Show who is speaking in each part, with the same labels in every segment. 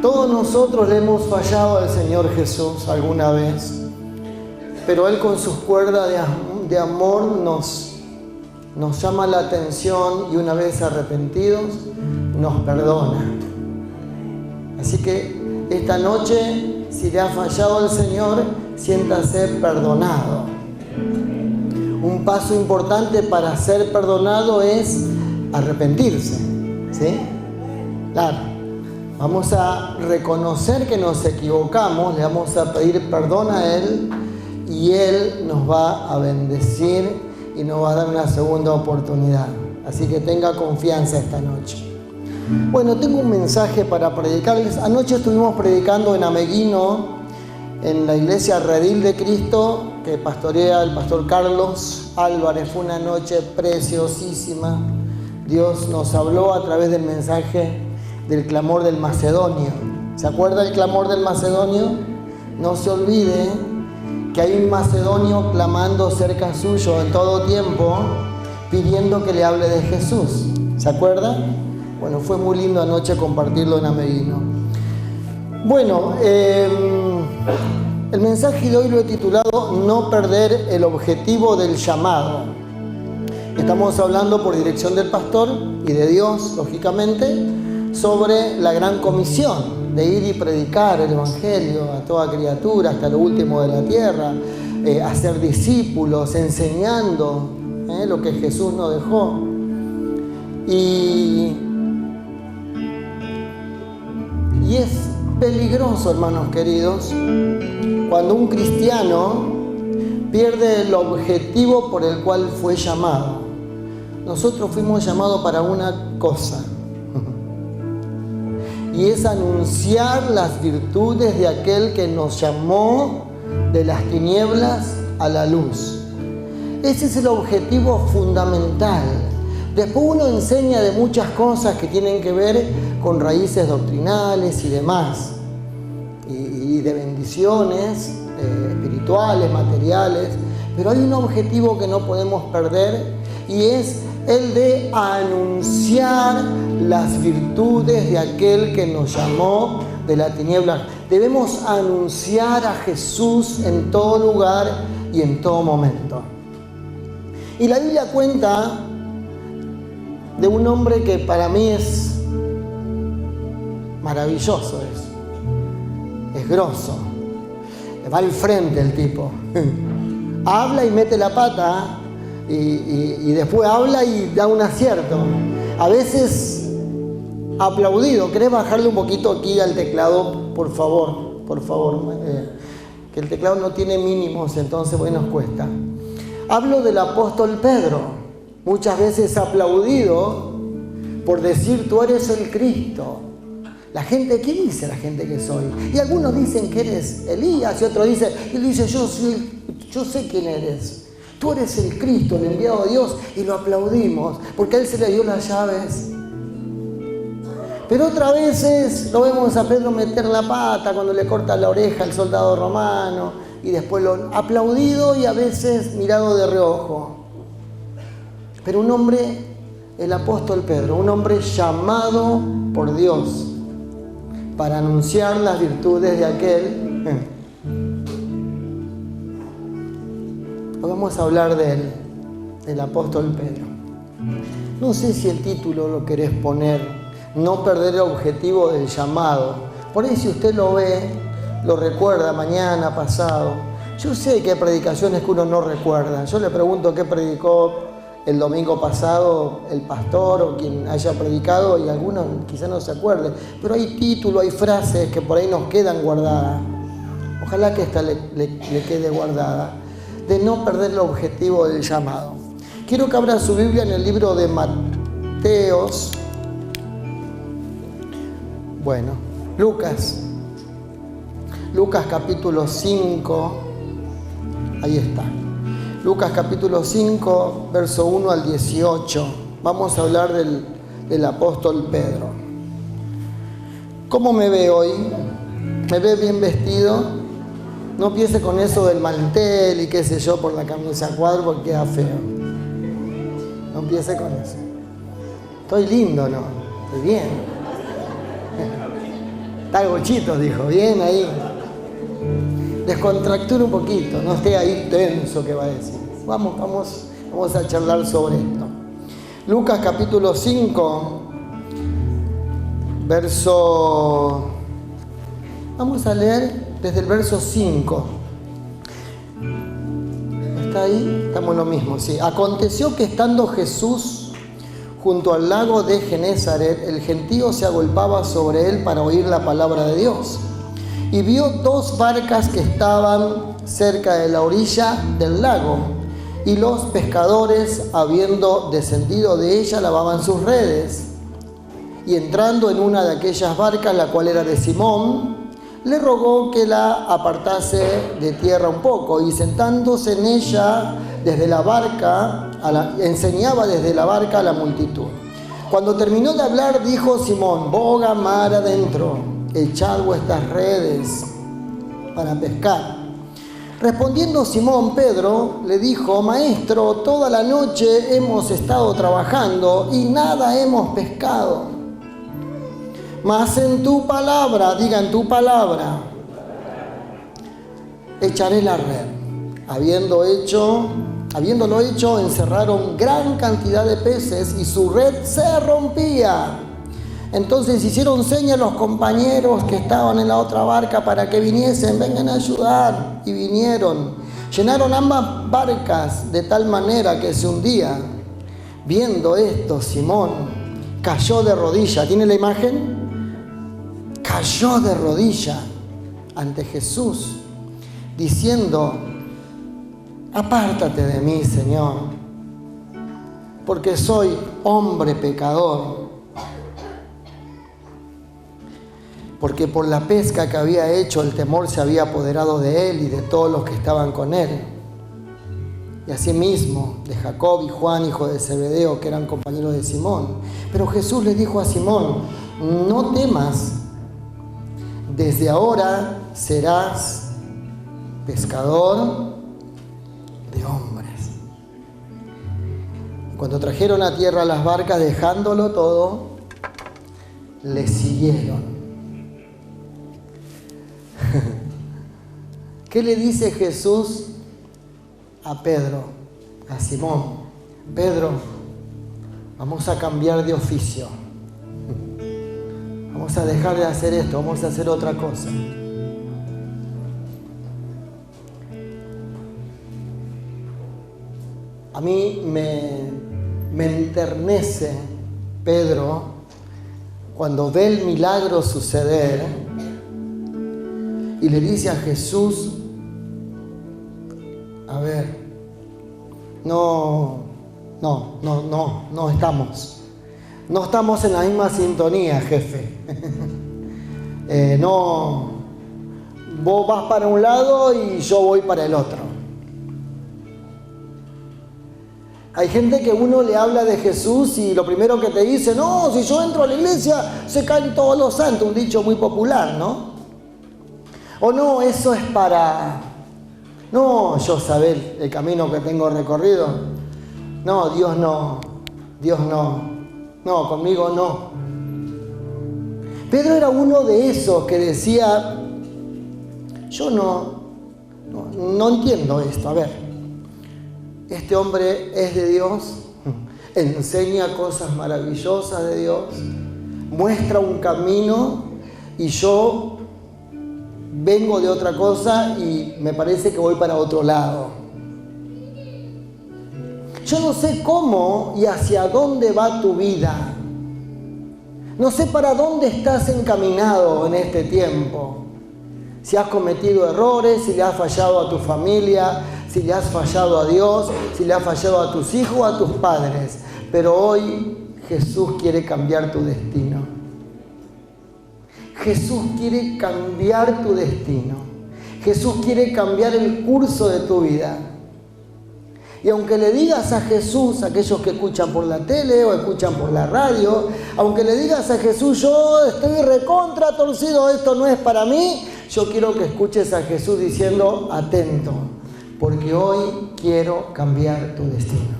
Speaker 1: Todos nosotros le hemos fallado al Señor Jesús alguna vez, pero Él con sus cuerdas de amor nos llama la atención y una vez arrepentidos nos perdona. Así que esta noche, si le ha fallado al Señor, siéntase perdonado. Un paso importante para ser perdonado es arrepentirse, ¿sí? Claro. Vamos a reconocer que nos equivocamos, le vamos a pedir perdón a Él y Él nos va a bendecir y nos va a dar una segunda oportunidad. Así que tenga confianza esta noche. Bueno, tengo un mensaje para predicarles. Anoche estuvimos predicando en Ameguino, en la iglesia Redil de Cristo, que pastorea el pastor Carlos Álvarez. Fue una noche preciosísima. Dios nos habló a través del mensaje del clamor del macedonio. ¿Se acuerda el clamor del macedonio? No se olvide que hay un macedonio clamando cerca suyo en todo tiempo, pidiendo que le hable de Jesús. ¿Se acuerda? Bueno, fue muy lindo anoche compartirlo en Ameguino. Bueno, el mensaje de hoy lo he titulado No perder el objetivo del llamado. Estamos hablando por dirección del pastor y de Dios, lógicamente, sobre la gran comisión de ir y predicar el Evangelio a toda criatura hasta lo último de la tierra, hacer discípulos, enseñando lo que Jesús nos dejó. Y es peligroso, hermanos queridos, cuando un cristiano pierde el objetivo por el cual fue llamado. Nosotros fuimos llamados para una cosa, y es anunciar las virtudes de aquel que nos llamó de las tinieblas a la luz. Ese es el objetivo fundamental. Después uno enseña de muchas cosas que tienen que ver con raíces doctrinales y demás, y de bendiciones espirituales, materiales, pero hay un objetivo que no podemos perder y es el de anunciar las virtudes de aquel que nos llamó de la tiniebla. Debemos anunciar a Jesús en todo lugar y en todo momento. Y la Biblia cuenta de un hombre que para mí es maravilloso, es grosso, va al frente el tipo, habla y mete la pata y después habla y da un acierto, a veces aplaudido. ¿Querés bajarle un poquito aquí al teclado, por favor? Que el teclado no tiene mínimos, entonces bueno, nos cuesta. Hablo del apóstol Pedro, muchas veces aplaudido por decir: tú eres el Cristo. La gente, ¿qué dice la gente que soy? Y algunos dicen que eres Elías, y otros dicen, él dice, yo sé quién eres. Tú eres el Cristo, el enviado de Dios, y lo aplaudimos, porque a él se le dio las llaves. Pero otras veces lo vemos a Pedro meter la pata cuando le corta la oreja al soldado romano, y después lo aplaudido y a veces mirado de reojo. Pero un hombre, el apóstol Pedro, un hombre llamado por Dios para anunciar las virtudes de aquel. Hoy vamos a hablar de él, del apóstol Pedro. No sé si el título lo querés poner, no perder el objetivo del llamado. Por ahí si usted lo ve, lo recuerda mañana, pasado. Yo sé que hay predicaciones que uno no recuerda. Yo le pregunto qué predicó el domingo pasado el pastor o quien haya predicado, y algunos quizás no se acuerden, pero hay títulos, hay frases que por ahí nos quedan guardadas. Ojalá que esta le quede guardada, de no perder el objetivo del llamado. Quiero que abra su Biblia en el libro de Mateos. Bueno, Lucas capítulo 5, ahí está. Lucas capítulo 5, verso 1 al 18. Vamos a hablar del apóstol Pedro. ¿Cómo me ve hoy? ¿Me ve bien vestido? No empiece con eso del mantel y qué sé yo por la camisa a cuadro porque queda feo. No empiece con eso. Estoy lindo, ¿no? Estoy bien. Está gochito, dijo, bien ahí. Descontractura un poquito, no esté ahí tenso que va a decir. Vamos a charlar sobre esto. Lucas capítulo 5, vamos a leer desde el verso 5. ¿Está ahí? Estamos en lo mismo, sí. Aconteció que estando Jesús junto al lago de Genesaret, el gentío se agolpaba sobre él para oír la palabra de Dios. Y vio 2 barcas que estaban cerca de la orilla del lago, y los pescadores, habiendo descendido de ella, lavaban sus redes. Y entrando en una de aquellas barcas, la cual era de Simón, le rogó que la apartase de tierra un poco, y sentándose en ella desde la barca, enseñaba desde la barca a la multitud. Cuando terminó de hablar, dijo Simón: boga mar adentro, echad vuestras redes para pescar. Respondiendo Simón Pedro, le dijo: Maestro, toda la noche hemos estado trabajando y nada hemos pescado. Mas en tu palabra, diga en tu palabra, echaré la red. Habiéndolo hecho, encerraron gran cantidad de peces y su red se rompía. Entonces hicieron señas los compañeros que estaban en la otra barca para que viniesen, vengan a ayudar. Y vinieron. Llenaron ambas barcas de tal manera que se hundía. Viendo esto, Simón cayó de rodillas. ¿Tiene la imagen? Cayó de rodillas ante Jesús, diciendo: apártate de mí, Señor, porque soy hombre pecador. Porque por la pesca que había hecho, el temor se había apoderado de él y de todos los que estaban con él. Y asimismo de Jacob y Juan, hijo de Zebedeo, que eran compañeros de Simón. Pero Jesús le dijo a Simón: no temas, desde ahora serás pescador de hombres. Cuando trajeron a tierra las barcas, dejándolo todo, le siguieron. ¿Qué le dice Jesús a Pedro, a Simón? Pedro, vamos a cambiar de oficio. Vamos a dejar de hacer esto, vamos a hacer otra cosa. A mí me enternece Pedro cuando ve el milagro suceder y le dice a Jesús: a ver, no estamos en la misma sintonía, jefe. No, vos vas para un lado y yo voy para el otro. Hay gente que uno le habla de Jesús y lo primero que te dice: no, si yo entro a la iglesia se caen todos los santos, un dicho muy popular, ¿no? O no, eso es para... No, yo saber el camino que tengo recorrido. No, Dios no, no, conmigo no. Pedro era uno de esos que decía: yo no entiendo esto, a ver, este hombre es de Dios, enseña cosas maravillosas de Dios, muestra un camino y yo vengo de otra cosa y me parece que voy para otro lado. Yo no sé cómo y hacia dónde va tu vida. No sé para dónde estás encaminado en este tiempo. Si has cometido errores, si le has fallado a tu familia, si le has fallado a Dios, si le has fallado a tus hijos o a tus padres. Pero hoy Jesús quiere cambiar tu destino. Jesús quiere cambiar tu destino. Jesús quiere cambiar el curso de tu vida. Y aunque le digas a Jesús, aquellos que escuchan por la tele o escuchan por la radio, aunque le digas a Jesús: yo estoy recontra torcido, esto no es para mí, yo quiero que escuches a Jesús diciendo: atento, porque hoy quiero cambiar tu destino.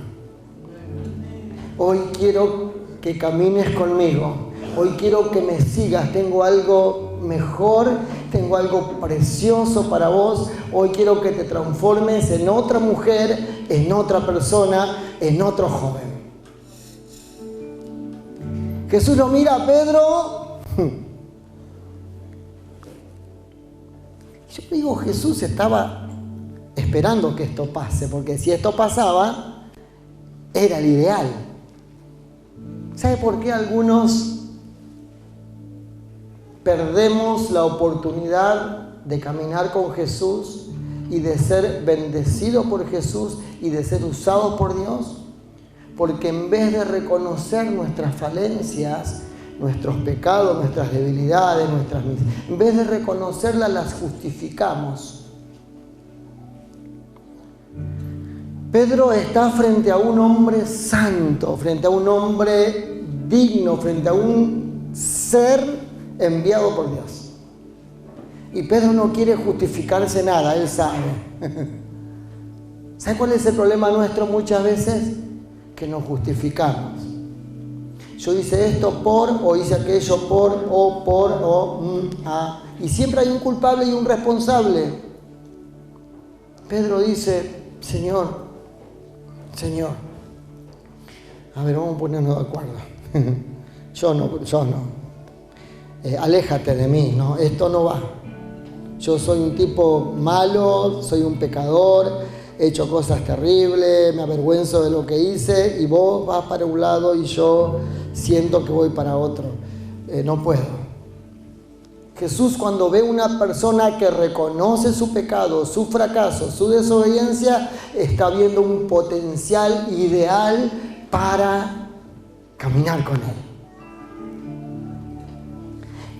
Speaker 1: Hoy quiero que camines conmigo. Hoy quiero que me sigas, tengo algo mejor, tengo algo precioso para vos. Hoy quiero que te transformes en otra mujer, en otra persona, en otro joven. Jesús lo mira a Pedro. Yo digo, Jesús estaba esperando que esto pase, porque si esto pasaba, era el ideal. ¿Sabe por qué algunos perdemos la oportunidad de caminar con Jesús y de ser bendecidos por Jesús y de ser usados por Dios? Porque en vez de reconocer nuestras falencias, nuestros pecados, nuestras debilidades, en vez de reconocerlas, las justificamos. Pedro está frente a un hombre santo, frente a un hombre digno, frente a un ser enviado por Dios. Y Pedro no quiere justificarse nada, él sabe. ¿Sabe cuál es el problema nuestro muchas veces? Que nos justificamos. Yo hice esto por, o hice aquello por, y siempre hay un culpable y un responsable. Pedro dice, Señor, a ver, vamos a ponernos de acuerdo. Yo no. Aléjate de mí, ¿no? Esto no va. Yo soy un tipo malo, soy un pecador, he hecho cosas terribles, me avergüenzo de lo que hice y vos vas para un lado y yo siento que voy para otro. No puedo. Jesús, cuando ve una persona que reconoce su pecado, su fracaso, su desobediencia, está viendo un potencial ideal para caminar con Él.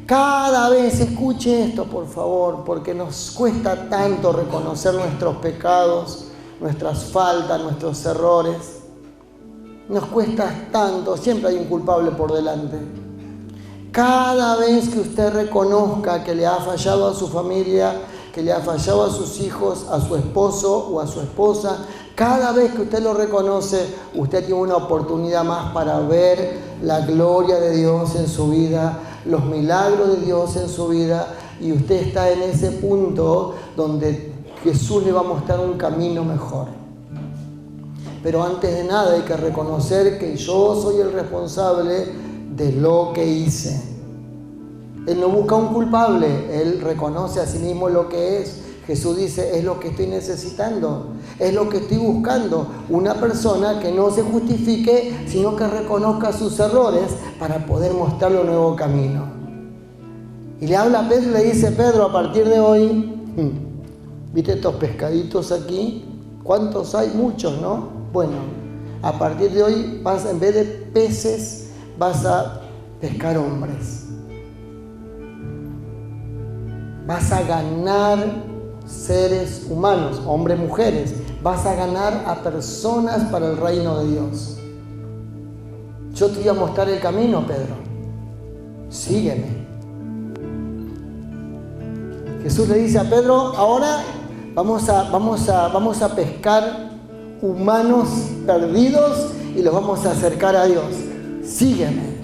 Speaker 1: Cada vez, escuche esto por favor, porque nos cuesta tanto reconocer nuestros pecados, nuestras faltas, nuestros errores. Nos cuesta tanto, siempre hay un culpable por delante. Cada vez que usted reconozca que le ha fallado a su familia, que le ha fallado a sus hijos, a su esposo o a su esposa, cada vez que usted lo reconoce, usted tiene una oportunidad más para ver la gloria de Dios en su vida, los milagros de Dios en su vida, y usted está en ese punto donde Jesús le va a mostrar un camino mejor. Pero antes de nada hay que reconocer que yo soy el responsable de lo que hice. Él no busca un culpable, Él reconoce a sí mismo lo que es. Jesús dice, es lo que estoy necesitando, es lo que estoy buscando. Una persona que no se justifique, sino que reconozca sus errores para poder mostrarle un nuevo camino. Y le habla a Pedro y le dice, Pedro, a partir de hoy, ¿viste estos pescaditos aquí? ¿Cuántos hay? Muchos, ¿no? Bueno, a partir de hoy, en vez de peces, vas a pescar hombres. Vas a ganar seres humanos, hombres, mujeres. Vas a ganar a personas para el reino de Dios. Yo te voy a mostrar el camino, Pedro. Sígueme. Jesús le dice a Pedro, ahora vamos a pescar humanos perdidos y los vamos a acercar a Dios. Sígueme.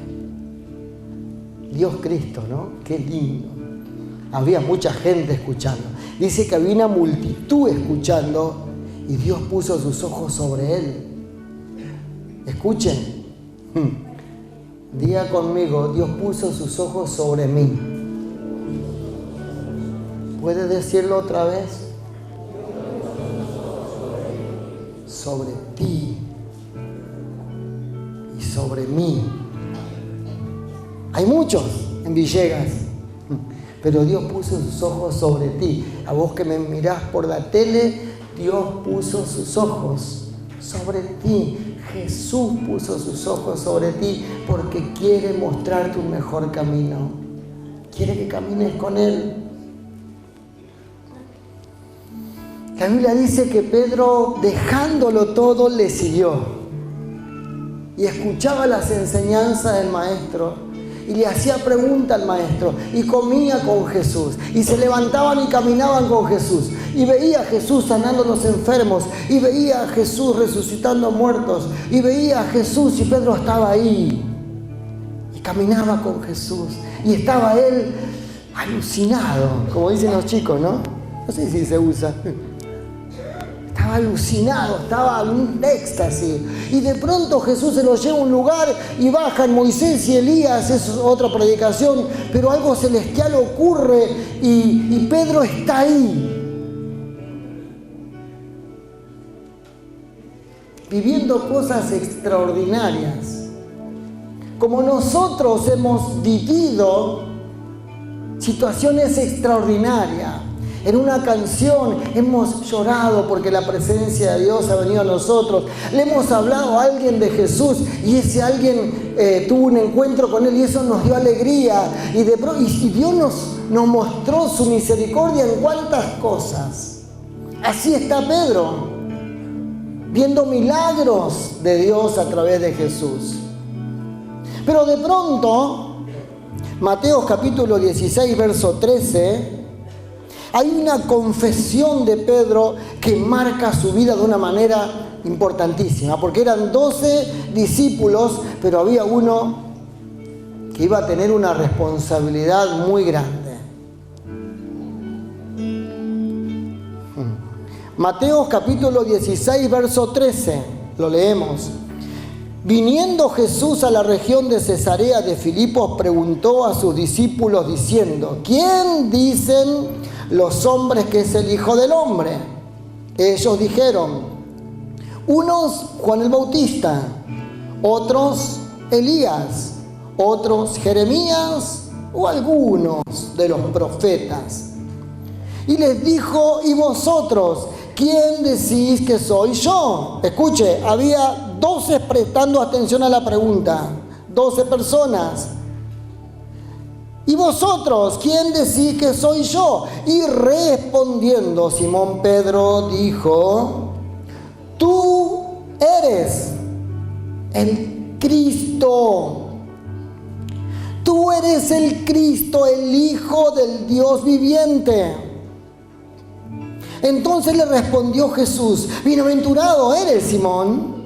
Speaker 1: Dios Cristo, ¿no? Qué lindo. Había mucha gente escuchando. Dice que había una multitud escuchando y Dios puso sus ojos sobre él. Escuchen. Diga conmigo, Dios puso sus ojos sobre mí. ¿Puedes decirlo otra vez? Sobre ti y sobre mí. Hay muchos en Villegas, pero Dios puso sus ojos sobre ti. A vos que me mirás por la tele, Dios puso sus ojos sobre ti. Jesús puso sus ojos sobre ti porque quiere mostrarte un mejor camino. Quiere que camines con Él. La Biblia dice que Pedro, dejándolo todo, le siguió. Y escuchaba las enseñanzas del Maestro. Y le hacía preguntas al Maestro. Y comía con Jesús. Y se levantaban y caminaban con Jesús. Y veía a Jesús sanando a los enfermos. Y veía a Jesús resucitando a muertos. Y veía a Jesús y Pedro estaba ahí. Y caminaba con Jesús. Y estaba él alucinado, como dicen los chicos, ¿no? No sé si se usa. Estaba alucinado, estaba en un éxtasis. Y de pronto Jesús se lo lleva a un lugar y bajan Moisés y Elías, es otra predicación, pero algo celestial ocurre y Pedro está ahí. Viviendo cosas extraordinarias. Como nosotros hemos vivido situaciones extraordinarias. En una canción hemos llorado porque la presencia de Dios ha venido a nosotros. Le hemos hablado a alguien de Jesús y ese alguien tuvo un encuentro con Él y eso nos dio alegría. Y Dios nos mostró su misericordia en cuántas cosas. Así está Pedro, viendo milagros de Dios a través de Jesús. Pero de pronto, Mateo capítulo 16, verso 13, hay una confesión de Pedro que marca su vida de una manera importantísima, porque eran 12 discípulos, pero había uno que iba a tener una responsabilidad muy grande. Mateo capítulo 16, verso 13, lo leemos. Viniendo Jesús a la región de Cesarea de Filipos, preguntó a sus discípulos diciendo: ¿quién dicen los hombres que es el Hijo del Hombre? Ellos dijeron: unos Juan el Bautista, otros Elías, otros Jeremías o algunos de los profetas. Y les dijo: ¿y vosotros quién decís que soy yo? Escuche, había 12 prestando atención a la pregunta, 12 personas. ¿Y vosotros quién decís que soy yo? Y respondiendo Simón Pedro dijo: tú eres el Cristo. Tú eres el Cristo, el Hijo del Dios viviente. Entonces le respondió Jesús: bienaventurado eres, Simón,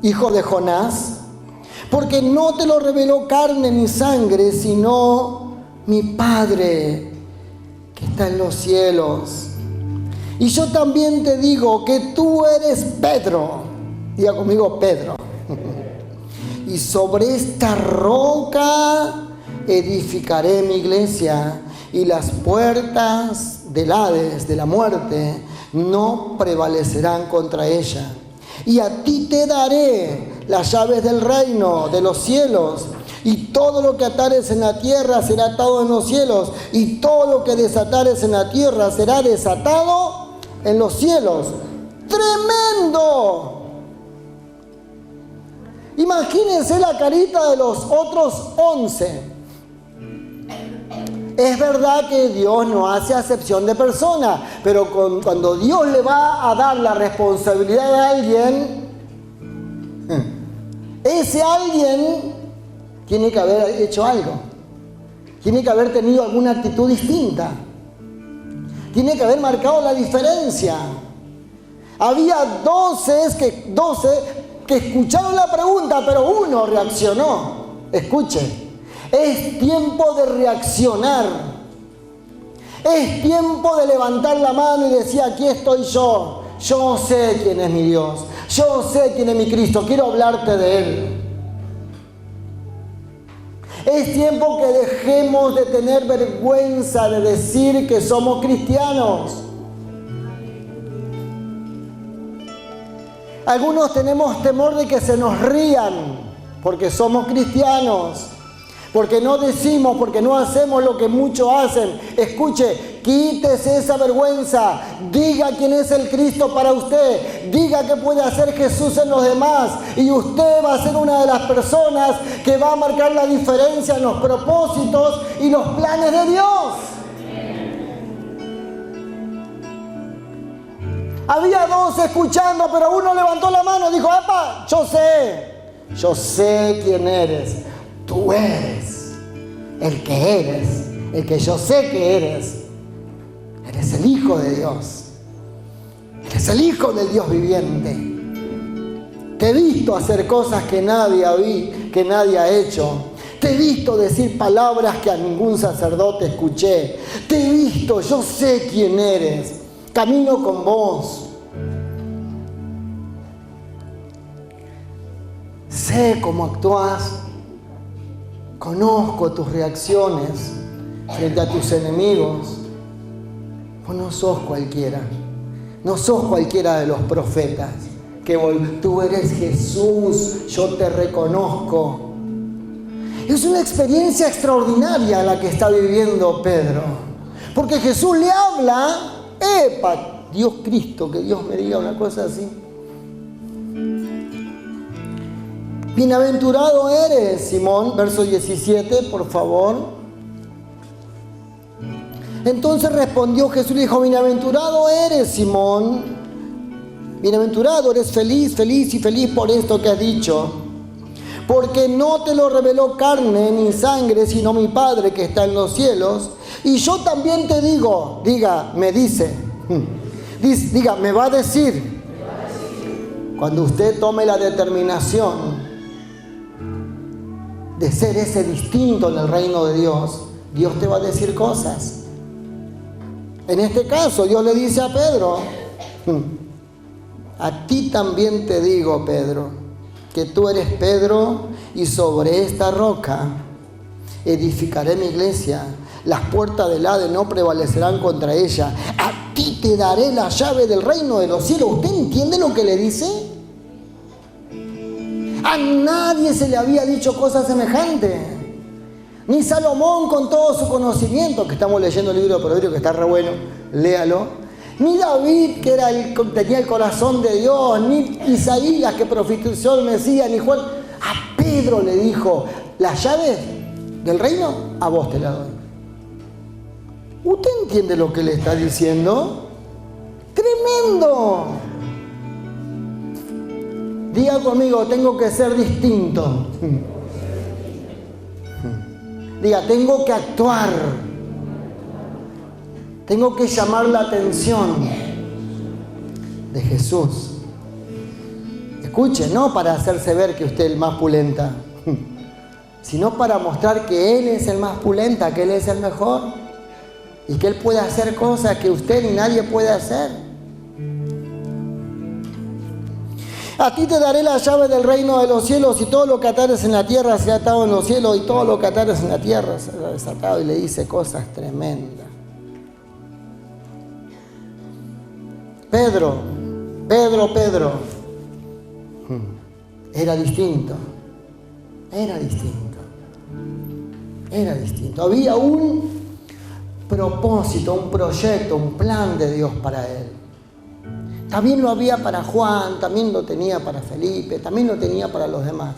Speaker 1: hijo de Jonás, porque no te lo reveló carne ni sangre, sino mi Padre que está en los cielos. Y yo también te digo que tú eres Pedro. Diga conmigo: Pedro. Y sobre esta roca edificaré mi iglesia, y las puertas del Hades, de la muerte, no prevalecerán contra ella. Y a ti te daré las llaves del reino de los cielos, y todo lo que atares en la tierra será atado en los cielos, y todo lo que desatares en la tierra será desatado en los cielos. ¡Tremendo! Imagínense la carita de los otros 11. Es verdad que Dios no hace acepción de persona, pero cuando Dios le va a dar la responsabilidad a alguien, ese alguien tiene que haber hecho algo, tiene que haber tenido alguna actitud distinta, tiene que haber marcado la diferencia. Había 12 que escucharon la pregunta, pero uno reaccionó. Escuche. Es tiempo de reaccionar. Es tiempo de levantar la mano y decir: aquí estoy yo. Yo sé quién es mi Dios. Yo sé quién es mi Cristo. Quiero hablarte de Él. Es tiempo que dejemos de tener vergüenza de decir que somos cristianos. Algunos tenemos temor de que se nos rían porque somos cristianos. Porque no decimos, porque no hacemos lo que muchos hacen. Escuche, quítese esa vergüenza. Diga quién es el Cristo para usted. Diga qué puede hacer Jesús en los demás. Y usted va a ser una de las personas que va a marcar la diferencia en los propósitos y los planes de Dios. Había 2 escuchando, pero uno levantó la mano y dijo: ¡epa! Yo sé quién eres. Tú eres el que eres, el que yo sé que eres. Eres el Hijo de Dios. Eres el Hijo del Dios viviente. Te he visto hacer cosas que nadie ha hecho. Te he visto decir palabras que a ningún sacerdote escuché. Te he visto, yo sé quién eres. Camino con vos. Sé cómo actúas. Conozco tus reacciones frente a tus enemigos. Vos no sos cualquiera. No sos cualquiera de los profetas. Tú eres Jesús, yo te reconozco. Es una experiencia extraordinaria la que está viviendo Pedro. Porque Jesús le habla, ¡epa! Dios Cristo, que Dios me diga una cosa así. Bienaventurado eres, Simón, verso 17, por favor. Entonces respondió Jesús y le dijo, bienaventurado eres, Simón. Bienaventurado, eres feliz, feliz y feliz por esto que has dicho. Porque no te lo reveló carne ni sangre, sino mi Padre que está en los cielos. Y yo también te digo, diga, me dice, diga, me va a decir. Cuando usted tome la determinación de ser ese distinto en el reino de Dios, Dios te va a decir cosas. En este caso, Dios le dice a Pedro, a ti también te digo, Pedro, que tú eres Pedro y sobre esta roca edificaré mi iglesia. Las puertas del Hades no prevalecerán contra ella. A ti te daré la llave del reino de los cielos. ¿Usted entiende lo que le dice? A nadie se le había dicho cosa semejante. Ni Salomón con todo su conocimiento, que estamos leyendo el libro de Proverbios, que está re bueno, léalo. Ni David, que tenía el corazón de Dios, ni Isaías, que profetizó el Mesías, ni Juan. A Pedro le dijo, la llave del reino, a vos te la doy. ¿Usted entiende lo que le está diciendo? ¡Tremendo! Diga conmigo, tengo que ser distinto. Diga, tengo que actuar. Tengo que llamar la atención de Jesús. Escuche, no para hacerse ver que usted es el más pulenta, sino para mostrar que Él es el más pulenta, que Él es el mejor y que Él puede hacer cosas que usted ni nadie puede hacer. A ti te daré la llave del reino de los cielos y todo lo que atares en la tierra será atado en los cielos y todo lo que atares en la tierra será desatado. Y le dice cosas tremendas. Pedro. Era distinto. Había un propósito, un proyecto, un plan de Dios para él. También lo había para Juan, también lo tenía para Felipe, también lo tenía para los demás.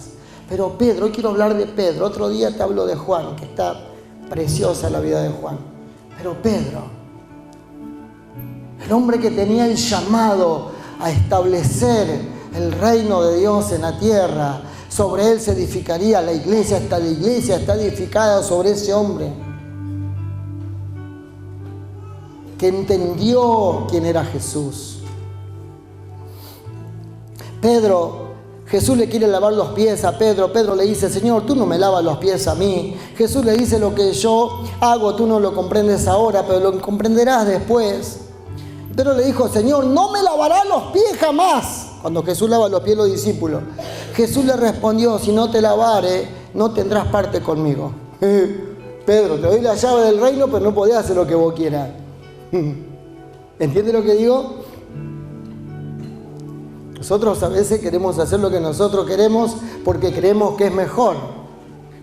Speaker 1: Pero Pedro, hoy quiero hablar de Pedro. Otro día te hablo de Juan, que está preciosa la vida de Juan. Pero Pedro, el hombre que tenía el llamado a establecer el reino de Dios en la tierra, sobre él se edificaría la iglesia está edificada sobre ese hombre que entendió quién era Jesús. Pedro, Jesús le quiere lavar los pies a Pedro. Pedro le dice, Señor, tú no me lavas los pies a mí. Jesús le dice, lo que yo hago tú no lo comprendes ahora, pero lo comprenderás después. Pedro le dijo, Señor, no me lavarás los pies jamás. Cuando Jesús lava los pies a los discípulos. Jesús le respondió, si no te lavare, no tendrás parte conmigo. Pedro, te doy la llave del reino, pero no podés hacer lo que vos quieras. ¿Entiendes lo que digo? Nosotros a veces queremos hacer lo que nosotros queremos porque creemos que es mejor.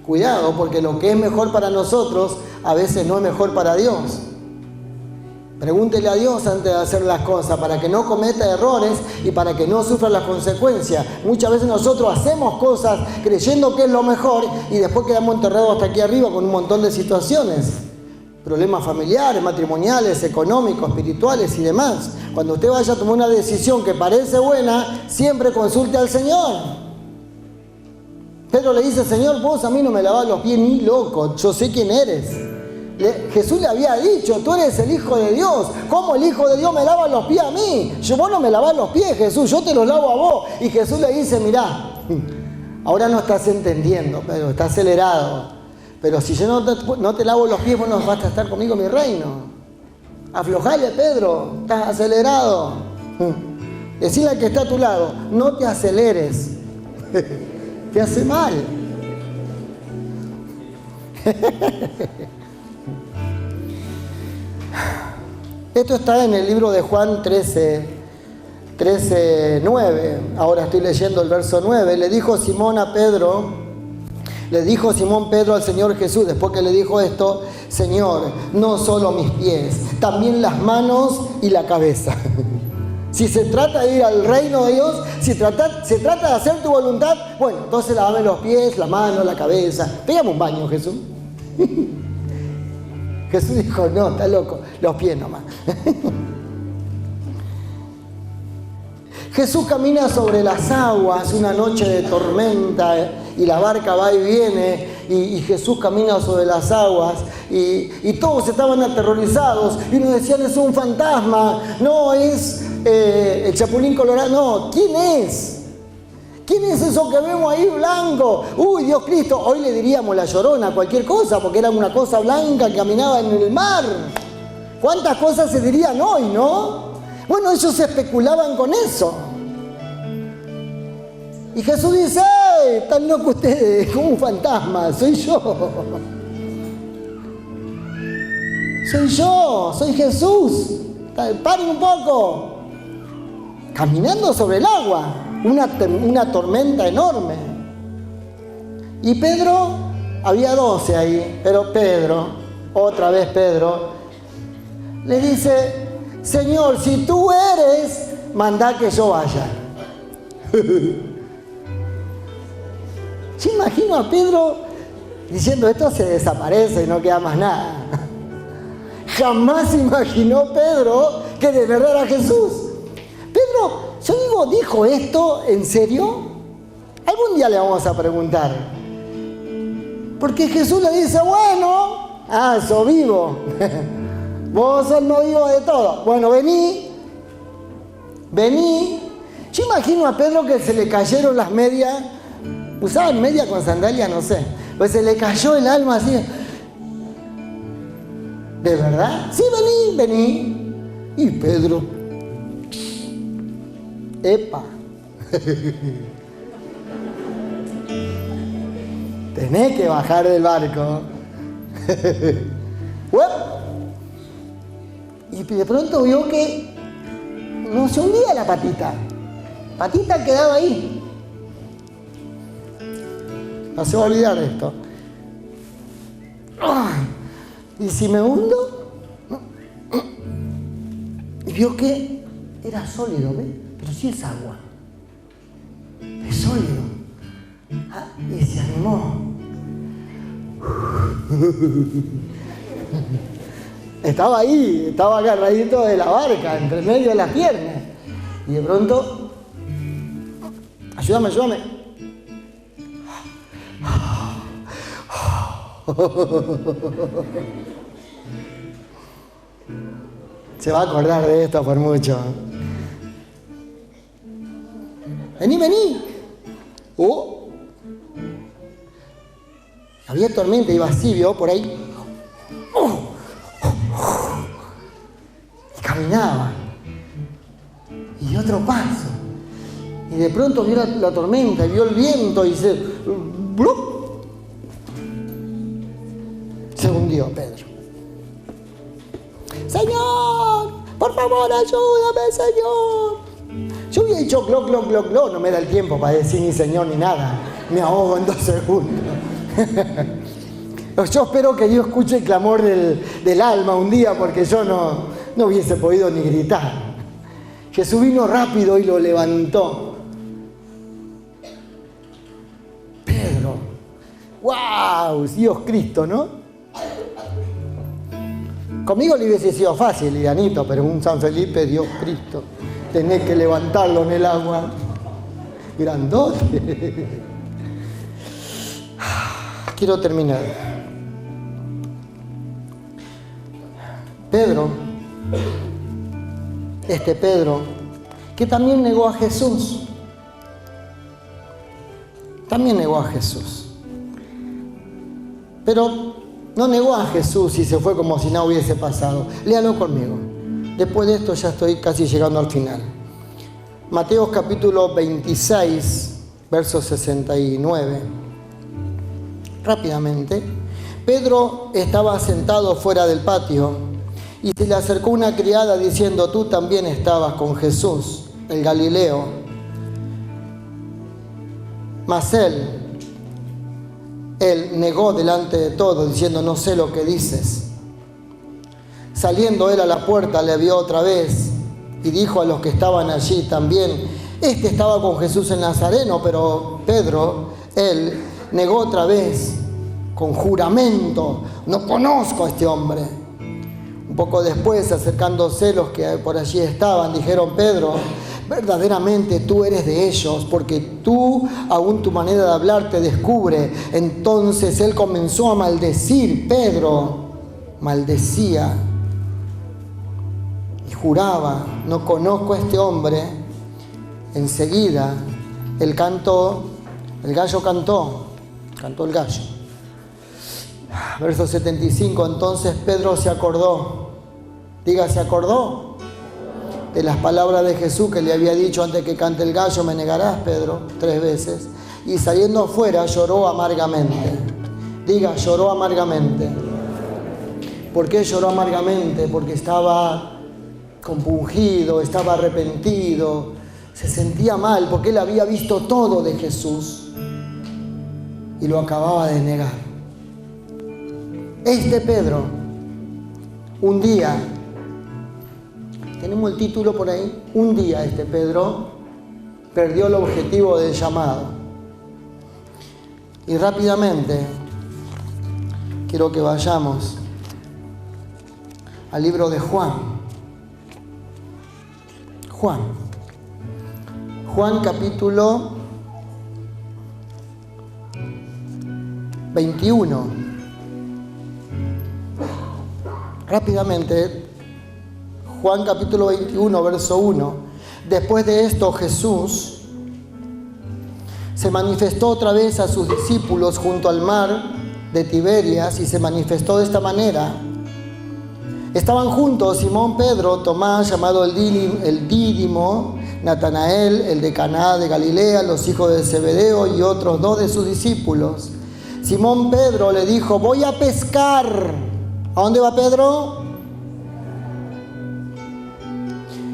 Speaker 1: Cuidado, porque lo que es mejor para nosotros a veces no es mejor para Dios. Pregúntele a Dios antes de hacer las cosas para que no cometa errores y para que no sufra las consecuencias. Muchas veces nosotros hacemos cosas creyendo que es lo mejor y después quedamos enterrados hasta aquí arriba con un montón de situaciones. Problemas familiares, matrimoniales, económicos, espirituales y demás. Cuando usted vaya a tomar una decisión que parece buena, siempre consulte al Señor. Pedro le dice, Señor, vos a mí no me lavás los pies ni loco, yo sé quién eres. Jesús le había dicho, tú eres el Hijo de Dios. ¿Cómo el Hijo de Dios me lava los pies a mí? Vos no me lavás los pies, Jesús, yo te los lavo a vos. Y Jesús le dice, mirá, ahora no estás entendiendo, Pedro, estás acelerado. Pero si yo no te lavo los pies, vos no vas a estar conmigo en mi reino. Aflojale, Pedro, estás acelerado. Decile al que está a tu lado, no te aceleres. Te hace mal. Esto está en el libro de Juan 13:9. Ahora estoy leyendo el verso 9. Le dijo Simón Pedro al Señor Jesús, después que le dijo esto: Señor, no solo mis pies, también las manos y la cabeza. Si se trata de ir al reino de Dios, se trata de hacer tu voluntad, bueno, entonces lávame los pies, la mano, la cabeza. Pégame un baño, Jesús. Jesús dijo, no, está loco, los pies nomás. Jesús camina sobre las aguas, una noche de tormenta, y la barca va y viene, y Jesús camina sobre las aguas, y todos estaban aterrorizados, y unos decían, es un fantasma, no, es el Chapulín Colorado, no, ¿quién es? ¿Quién es eso que vemos ahí blanco? Uy, Dios Cristo, hoy le diríamos la Llorona, cualquier cosa, porque era una cosa blanca que caminaba en el mar. ¿Cuántas cosas se dirían hoy, no? Bueno, ellos especulaban con eso. Y Jesús dice, ¡ay, están locos ustedes! Como un fantasma, soy yo. Soy Jesús. Paren un poco. Caminando sobre el agua, una tormenta enorme. Y Pedro, había 12 ahí, pero otra vez Pedro, le dice, Señor, si tú eres, mandá que yo vaya. Yo imagino a Pedro diciendo, esto se desaparece y no queda más nada. Jamás imaginó Pedro que de verdad era Jesús. Pedro, yo digo, ¿dijo esto en serio? Algún día le vamos a preguntar. Porque Jesús le dice, bueno, sos vivo. Vos sos no vivo de todo. Bueno, vení. Yo imagino a Pedro que se le cayeron las medias. Usaban media con sandalia, no sé. Pues se le cayó el alma así. ¿De verdad? Sí, vení. Y Pedro, epa. Tenés que bajar del barco. Y de pronto vio que no se hundía la patita. Patita quedaba ahí. No se va a olvidar de esto. ¿Y si me hundo? Y vio que era sólido, ¿ves? Pero sí es agua. Es sólido. Y se animó. Estaba ahí, estaba agarradito de la barca, entre medio de las piernas. Y de pronto, ayúdame. Se va a acordar de esto por mucho. Vení. Había tormenta, iba así, vio por ahí. Y caminaba. Y otro paso. Y de pronto vio la tormenta, y vio el viento y se hundió Pedro. Señor, por favor, ayúdame, Señor. Yo hubiera dicho gloc, no me da el tiempo para decir ni Señor ni nada. Me ahogo en 2 segundos. Yo espero que Dios escuche el clamor del alma un día, porque yo no hubiese podido ni gritar. Jesús vino rápido y lo levantó. Pedro, ¡wow! Dios Cristo, ¿no? Conmigo le hubiese sido fácil, livianito, pero un San Felipe, Dios Cristo, tenés que levantarlo en el agua. Grandote. Quiero terminar. Pedro, que también negó a Jesús. también negó a Jesús. Pero no negó a Jesús y se fue como si nada hubiese pasado. Léalo conmigo. Después de esto ya estoy casi llegando al final. Mateo capítulo 26, verso 69. Rápidamente. Pedro estaba sentado fuera del patio y se le acercó una criada diciendo: tú también estabas con Jesús, el Galileo. Mas él negó delante de todos, diciendo: no sé lo que dices. Saliendo él a la puerta, le vio otra vez y dijo a los que estaban allí también: este estaba con Jesús el Nazareno. Pero Pedro, él negó otra vez con juramento: no conozco a este hombre. Un poco después, acercándose los que por allí estaban, dijeron: Pedro, verdaderamente tú eres de ellos, porque tú, aún tu manera de hablar te descubre. Entonces él comenzó a maldecir. Pedro maldecía y juraba: no conozco a este hombre. Enseguida el gallo cantó el gallo. Verso 75, entonces Pedro se acordó. Diga, se acordó de las palabras de Jesús que le había dicho: antes que cante el gallo me negarás, Pedro, 3 veces. Y saliendo afuera lloró amargamente. Diga, lloró amargamente. ¿Por qué lloró amargamente? Porque estaba compungido, estaba arrepentido, se sentía mal, porque él había visto todo de Jesús y lo acababa de negar. Este Pedro, un día, tenemos el título por ahí, un día este Pedro perdió el objetivo del llamado. Y rápidamente quiero que vayamos al libro de Juan. Juan capítulo 21. Rápidamente, Juan capítulo 21, verso 1. Después de esto, Jesús se manifestó otra vez a sus discípulos junto al mar de Tiberias y se manifestó de esta manera. Estaban juntos Simón Pedro, Tomás, llamado el Dídimo, Natanael, el de Caná de Galilea, los hijos de Zebedeo y otros 2 de sus discípulos. Simón Pedro le dijo: voy a pescar. ¿A dónde va Pedro?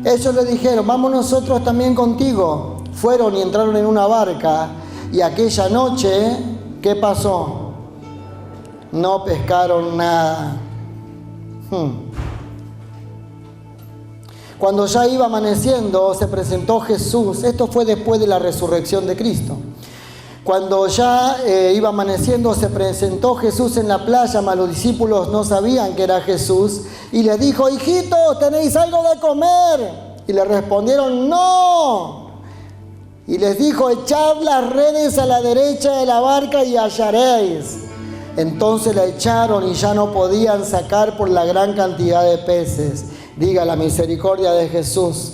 Speaker 1: Ellos le dijeron: vamos nosotros también contigo. Fueron y entraron en una barca, y aquella noche, ¿qué pasó? No pescaron nada. Cuando ya iba amaneciendo, se presentó Jesús. Esto fue después de la resurrección de Cristo. Cuando ya iba amaneciendo, se presentó Jesús en la playa, mas los discípulos no sabían que era Jesús. Y les dijo: hijitos, ¿tenéis algo de comer? Y le respondieron: no. Y les dijo: echad las redes a la derecha de la barca y hallaréis. Entonces la echaron y ya no podían sacar por la gran cantidad de peces. Diga, la misericordia de Jesús.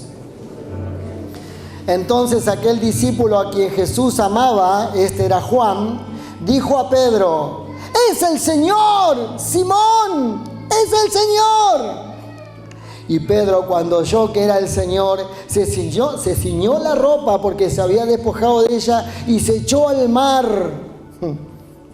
Speaker 1: Entonces aquel discípulo a quien Jesús amaba, este era Juan, dijo a Pedro: ¡es el Señor! ¡Simón! ¡es el Señor! Y Pedro, cuando oyó que era el Señor, se ciñó la ropa porque se había despojado de ella y se echó al mar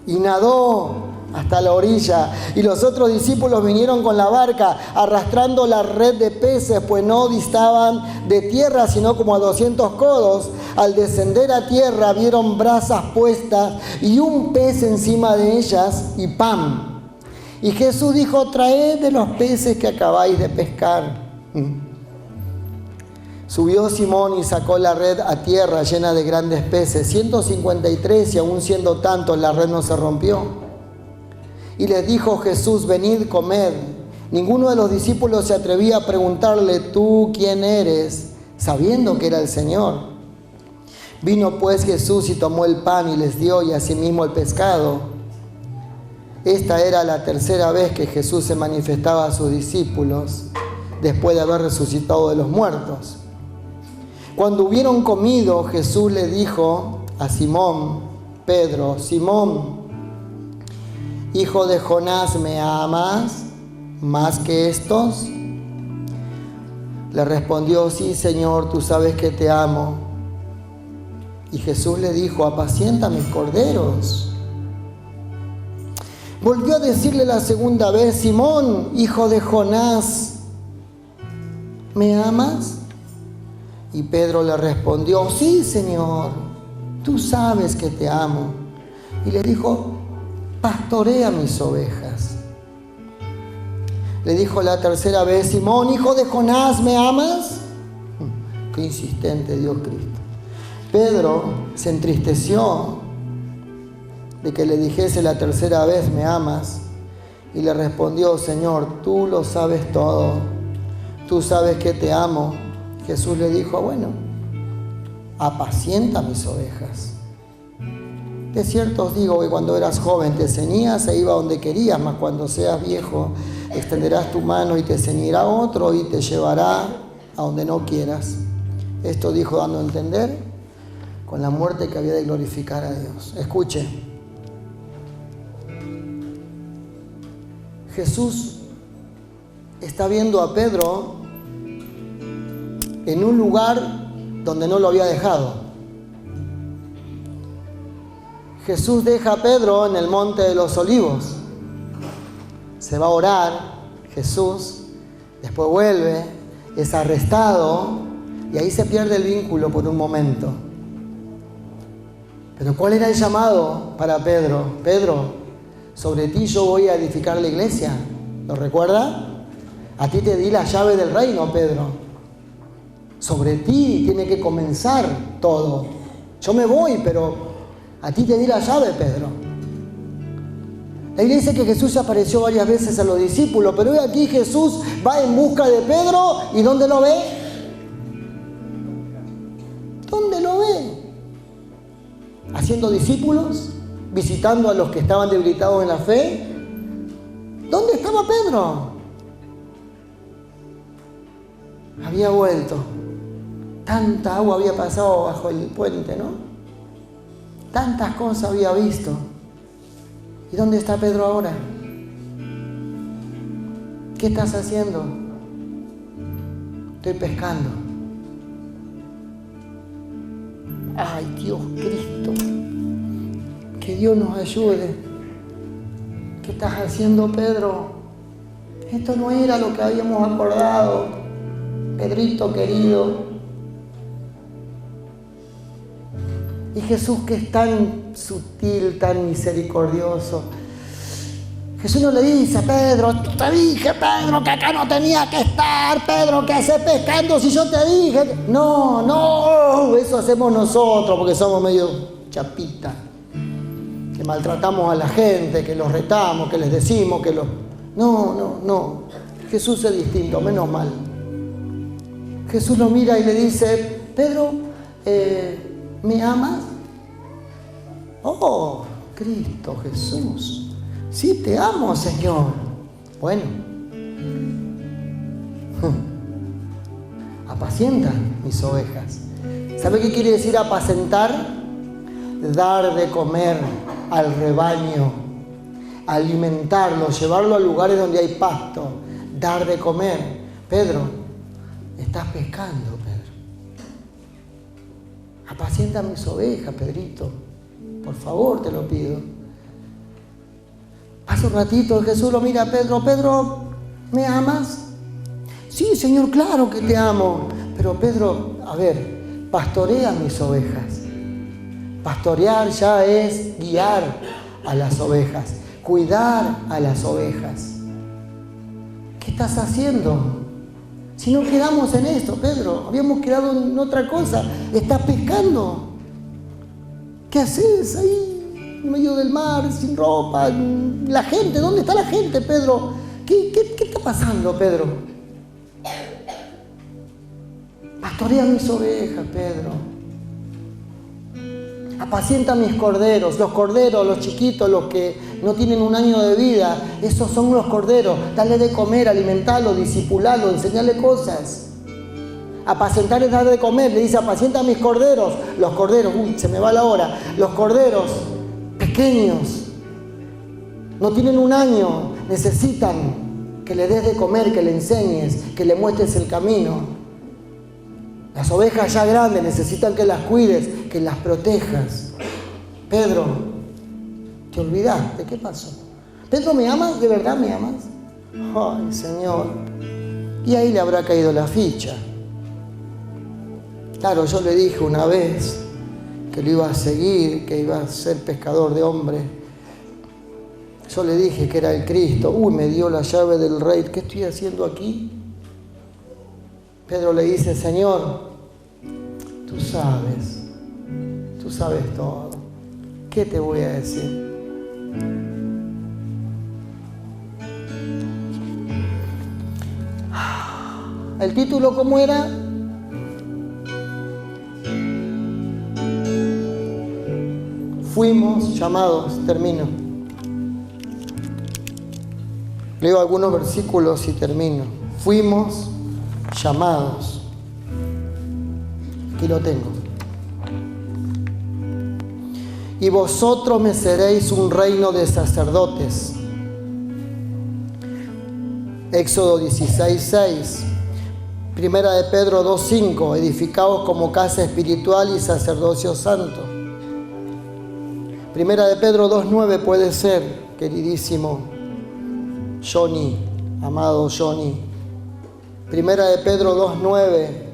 Speaker 1: y nadó hasta la orilla. Y los otros discípulos vinieron con la barca arrastrando la red de peces, pues no distaban de tierra sino como a 200 codos. Al descender a tierra vieron brasas puestas y un pez encima de ellas y pan. Y Jesús dijo: traed de los peces que acabáis de pescar. Subió Simón y sacó la red a tierra llena de grandes peces, 153, y aún siendo tantos la red no se rompió. Y les dijo Jesús: venid, comed. Ninguno de los discípulos se atrevía a preguntarle: ¿tú quién eres?, sabiendo que era el Señor. Vino pues Jesús y tomó el pan y les dio, y asimismo el pescado. Esta era la 3ª vez que Jesús se manifestaba a sus discípulos después de haber resucitado de los muertos. Cuando hubieron comido, Jesús le dijo a Simón: Pedro: Simón, hijo de Jonás, ¿me amas más que estos? Le respondió: sí, Señor, tú sabes que te amo. Y Jesús le dijo: apacienta mis corderos. Volvió a decirle la segunda vez: Simón, hijo de Jonás, ¿me amas? Y Pedro le respondió: sí, Señor, tú sabes que te amo. Y le dijo: pastorea mis ovejas. Le dijo la tercera vez: Simón, hijo de Jonás, ¿me amas? Qué insistente Dios Cristo. Pedro se entristeció de que le dijese la tercera vez: ¿me amas? Y le respondió: Señor, tú lo sabes todo, tú sabes que te amo. Jesús le dijo: bueno, apacienta mis ovejas. De cierto os digo que cuando eras joven te ceñías e iba donde querías, mas cuando seas viejo extenderás tu mano y te ceñirá otro y te llevará a donde no quieras. Esto dijo dando a entender con la muerte que había de glorificar a Dios. Escuche, Jesús está viendo a Pedro en un lugar donde no lo había dejado. Jesús deja a Pedro en el monte de los olivos. Se va a orar Jesús, después vuelve, es arrestado y ahí se pierde el vínculo por un momento. Pero ¿cuál era el llamado para Pedro? Pedro, sobre ti yo voy a edificar la iglesia. ¿Lo recuerda? A ti te di la llave del reino, Pedro. Sobre ti tiene que comenzar todo. Yo me voy, pero a ti te di la llave, Pedro. La Biblia dice que Jesús se apareció varias veces a los discípulos, pero hoy aquí Jesús va en busca de Pedro. ¿Y dónde lo ve? ¿Dónde lo ve? Haciendo discípulos, visitando a los que estaban debilitados en la fe. ¿Dónde estaba Pedro? Había vuelto. Tanta agua había pasado bajo el puente, ¿no? Tantas cosas había visto. ¿Y dónde está Pedro ahora? ¿Qué estás haciendo? Estoy pescando. Ay, Dios Cristo, que Dios nos ayude. ¿Qué estás haciendo, Pedro? Esto no era lo que habíamos acordado, Pedrito querido. Y Jesús, que es tan sutil, tan misericordioso, Jesús no le dice: Pedro, te dije, Pedro, que acá no tenía que estar, Pedro, ¿qué haces pescando si yo te dije? No, eso hacemos nosotros porque somos medio chapitas, que maltratamos a la gente, que los retamos, que les decimos que los... No, Jesús es distinto, menos mal. Jesús lo mira y le dice: Pedro, ¿me amas? Oh, Cristo Jesús. Sí, te amo, Señor. Bueno. Apacienta mis ovejas. ¿Sabe qué quiere decir apacentar? Dar de comer al rebaño, alimentarlo, llevarlo a lugares donde hay pasto, dar de comer. Pedro, estás pescando, Pedro. Apacienta mis ovejas, Pedrito. Por favor, te lo pido. Pasa un ratito, Jesús lo mira a Pedro. Pedro, ¿me amas? Sí, Señor, claro que te amo. Pero Pedro, a ver, pastorea mis ovejas. Pastorear ya es guiar a las ovejas, cuidar a las ovejas. ¿Qué estás haciendo? Si no quedamos en esto, Pedro, habíamos quedado en otra cosa. Estás pescando. ¿Qué haces ahí en medio del mar, sin ropa? La gente, ¿dónde está la gente, Pedro? ¿Qué está pasando, Pedro? Pastorea mis ovejas, Pedro. Apacienta mis corderos. Los corderos, los chiquitos, los que no tienen 1 año de vida, esos son los corderos. Dale de comer, alimentarlo, disipularlo, enseñarle cosas. Apacentar es dar de comer. Le dice: apacienta mis corderos. Los corderos, se me va la hora. Los corderos pequeños, no tienen 1 año, necesitan que le des de comer, que le enseñes, que le muestres el camino. Las ovejas ya grandes necesitan que las cuides, que las protejas. Pedro, ¿te olvidaste? ¿Qué pasó? Pedro, ¿me amas? ¿De verdad me amas? Ay, Señor. Y ahí le habrá caído la ficha. Claro, yo le dije una vez que lo iba a seguir, que iba a ser pescador de hombres. Yo le dije que era el Cristo. Uy, me dio la llave del rey. ¿Qué estoy haciendo aquí? Pedro le dice, Señor, tú sabes todo. ¿Qué te voy a decir? ¿El título cómo era? Fuimos llamados. Termino. Leo algunos versículos y termino. Fuimos llamados. Aquí lo tengo. Y vosotros me seréis un reino de sacerdotes. Éxodo 16:6. Primera de Pedro 2:5. Edificaos como casa espiritual y sacerdocio santo. Primera de Pedro 2:9 puede ser, queridísimo Johnny, amado Johnny. Primera de Pedro 2:9.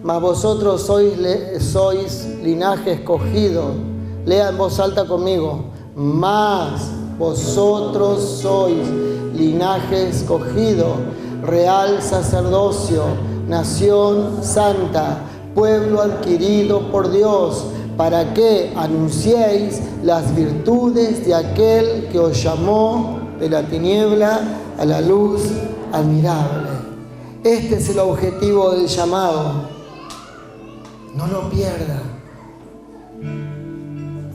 Speaker 1: Mas vosotros sois linaje escogido. Lea en voz alta conmigo. Mas vosotros sois linaje escogido, real sacerdocio, nación santa, pueblo adquirido por Dios, para que anunciéis las virtudes de aquel que os llamó de la tiniebla a la luz admirable. Este es el objetivo del llamado. No lo pierda.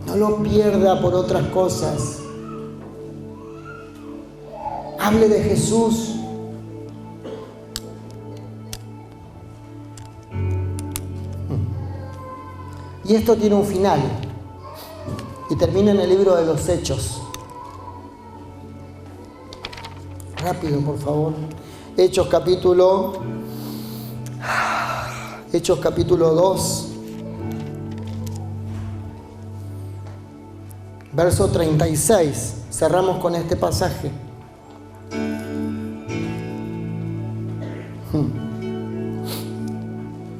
Speaker 1: No lo pierda por otras cosas. Hable de Jesús. Y esto tiene un final. Y termina en el libro de los Hechos. Rápido, por favor. Hechos capítulo 2. Verso 36. Cerramos con este pasaje.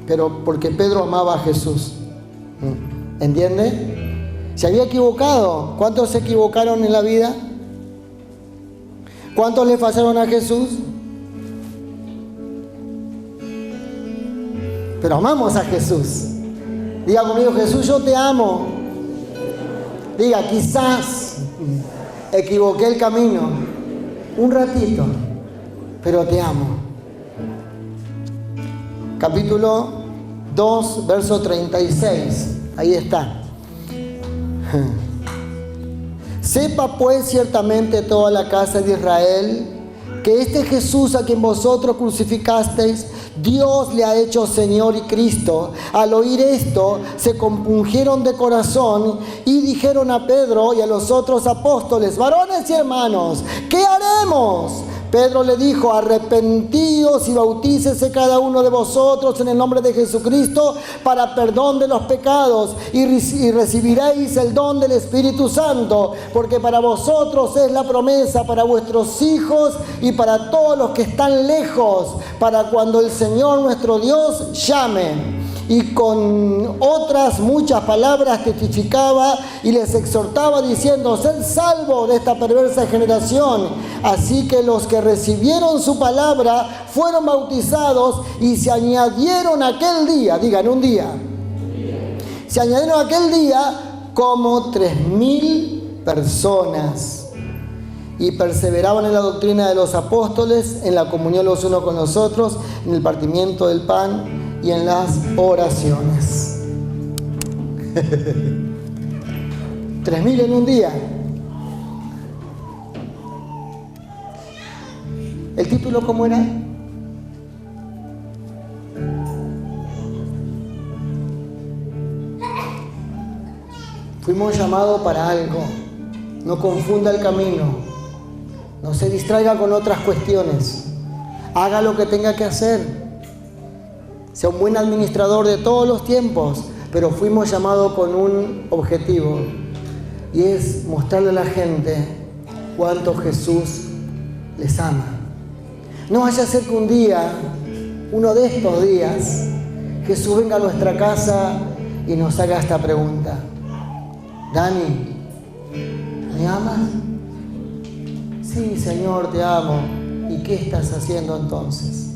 Speaker 1: Pero porque Pedro amaba a Jesús. ¿Entiende? Se había equivocado. ¿Cuántos se equivocaron en la vida? ¿Cuántos le fallaron a Jesús? Pero amamos a Jesús. Diga conmigo, Jesús, yo te amo. Diga, quizás equivoqué el camino un ratito, pero te amo. Capítulo 2, verso 36. Ahí está. Sepa pues ciertamente toda la casa de Israel que este Jesús a quien vosotros crucificasteis, Dios le ha hecho Señor y Cristo. Al oír esto, se compungieron de corazón y dijeron a Pedro y a los otros apóstoles: varones y hermanos, ¿qué haremos? Pedro le dijo: arrepentíos y bautícese cada uno de vosotros en el nombre de Jesucristo para perdón de los pecados y recibiréis el don del Espíritu Santo, porque para vosotros es la promesa, para vuestros hijos y para todos los que están lejos, para cuando el Señor nuestro Dios llame. Y con otras muchas palabras testificaba y les exhortaba diciendo: sed salvos de esta perversa generación. Así que los que recibieron su palabra fueron bautizados y se añadieron aquel día, digan un día, se añadieron aquel día como 3,000 personas. Y perseveraban en la doctrina de los apóstoles, en la comunión los unos con los otros, en el partimiento del pan y en las oraciones. 3,000 en un día. ¿El título cómo era? Fuimos llamados para algo. No confunda el camino. No se distraiga con otras cuestiones. Haga lo que tenga que hacer. Sea un buen administrador de todos los tiempos, pero fuimos llamados con un objetivo, y es mostrarle a la gente cuánto Jesús les ama. No vaya a ser que un día, uno de estos días, Jesús venga a nuestra casa y nos haga esta pregunta: Dani, ¿me amas? Sí, Señor, te amo. ¿Y qué estás haciendo entonces?